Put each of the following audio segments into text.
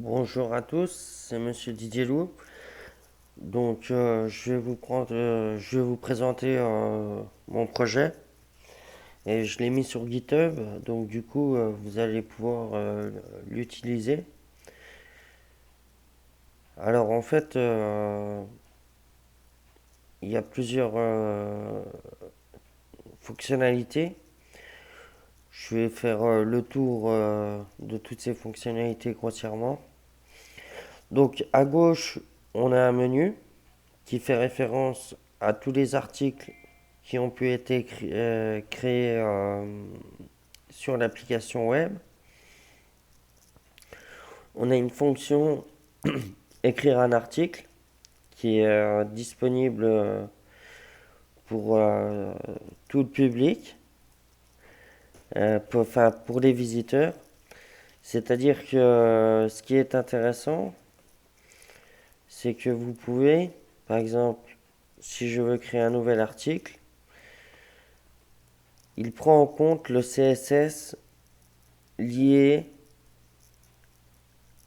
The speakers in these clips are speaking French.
Bonjour à tous, c'est Monsieur Didier Loup. Donc, je vais vous présenter mon projet et je l'ai mis sur GitHub. Donc, du coup, vous allez pouvoir l'utiliser. Alors, en fait, il y a plusieurs fonctionnalités. Je vais faire le tour de toutes ces fonctionnalités grossièrement. Donc, à gauche, on a un menu qui fait référence à tous les articles qui ont pu être créés sur l'application web. On a une fonction écrire un article qui est disponible pour tout le public, pour les visiteurs. C'est-à-dire que ce qui est intéressant, c'est que vous pouvez, par exemple, si je veux créer un nouvel article, il prend en compte le CSS lié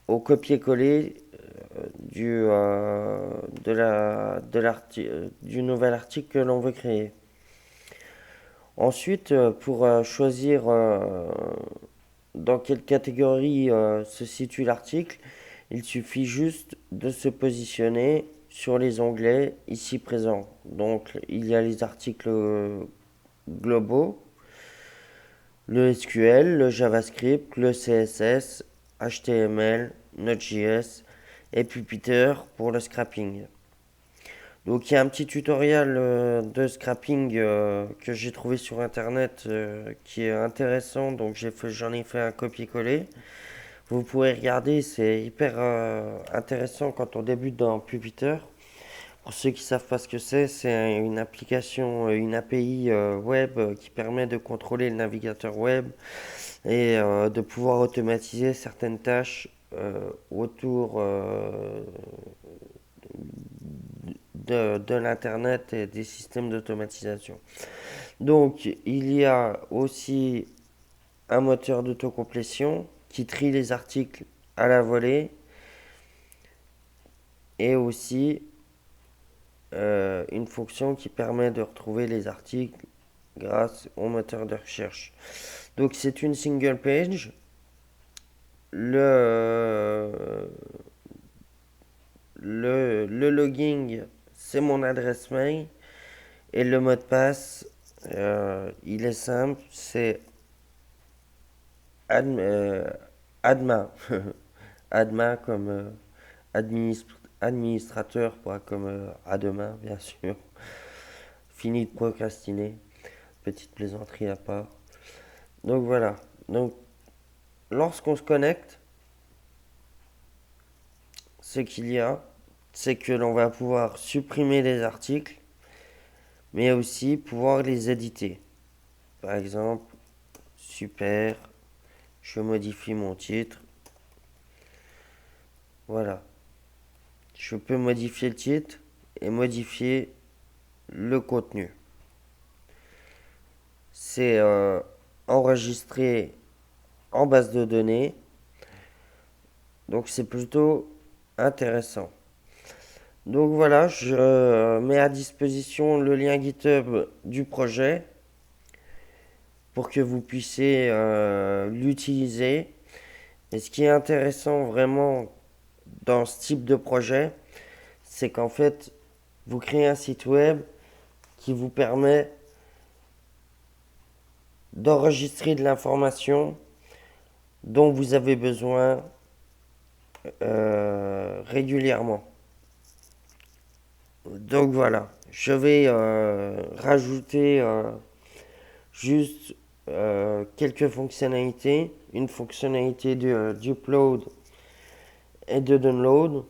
au copier-coller du nouvel article que l'on veut créer. Ensuite, pour choisir dans quelle catégorie se situe l'article, il suffit juste de se positionner sur les onglets ici présents. Donc, il y a les articles globaux, le SQL, le JavaScript, le CSS, HTML, Node.js et puis Python pour le scrapping. Donc il y a un petit tutoriel de scrapping que j'ai trouvé sur internet qui est intéressant. Donc j'en ai fait un copier-coller. Vous pourrez regarder, c'est hyper intéressant quand on débute dans Pupitre. Pour ceux qui savent pas ce que c'est une application, une API web qui permet de contrôler le navigateur web et de pouvoir automatiser certaines tâches autour de l'Internet et des systèmes d'automatisation. Donc, il y a aussi un moteur d'autocomplétion qui trie les articles à la volée et aussi une fonction qui permet de retrouver les articles grâce au moteur de recherche. Donc, c'est une single page. Le, le logging, c'est mon adresse mail. Et le mot de passe, il est simple, c'est adm, euh, admin. Admin comme administrateur, pas comme à demain, bien sûr. Fini de procrastiner. Petite plaisanterie à part. Donc voilà. Donc lorsqu'on se connecte, ce qu'il y a, c'est que l'on va pouvoir supprimer les articles, mais aussi pouvoir les éditer. Par exemple, super, je modifie mon titre. Voilà. Je peux modifier le titre et modifier le contenu. C'est enregistré en base de données, donc c'est plutôt intéressant. Donc voilà, je mets à disposition le lien GitHub du projet pour que vous puissiez l'utiliser. Et ce qui est intéressant vraiment dans ce type de projet, c'est qu'en fait, vous créez un site web qui vous permet d'enregistrer de l'information dont vous avez besoin régulièrement. Donc voilà, je vais rajouter juste quelques fonctionnalités, une fonctionnalité d'upload et de download,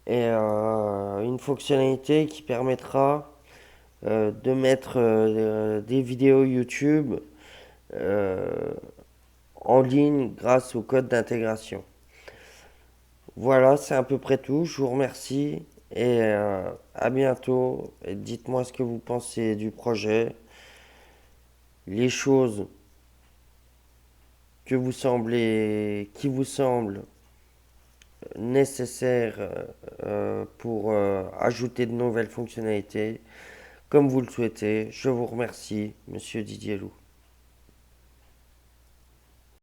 et une fonctionnalité qui permettra de mettre des vidéos YouTube euh, en ligne grâce au code d'intégration. Voilà, c'est à peu près tout. Je vous remercie et à bientôt. Et dites-moi ce que vous pensez du projet, les choses qui vous semblent nécessaires pour ajouter de nouvelles fonctionnalités comme vous le souhaitez. Je vous remercie, Monsieur Didier Loup.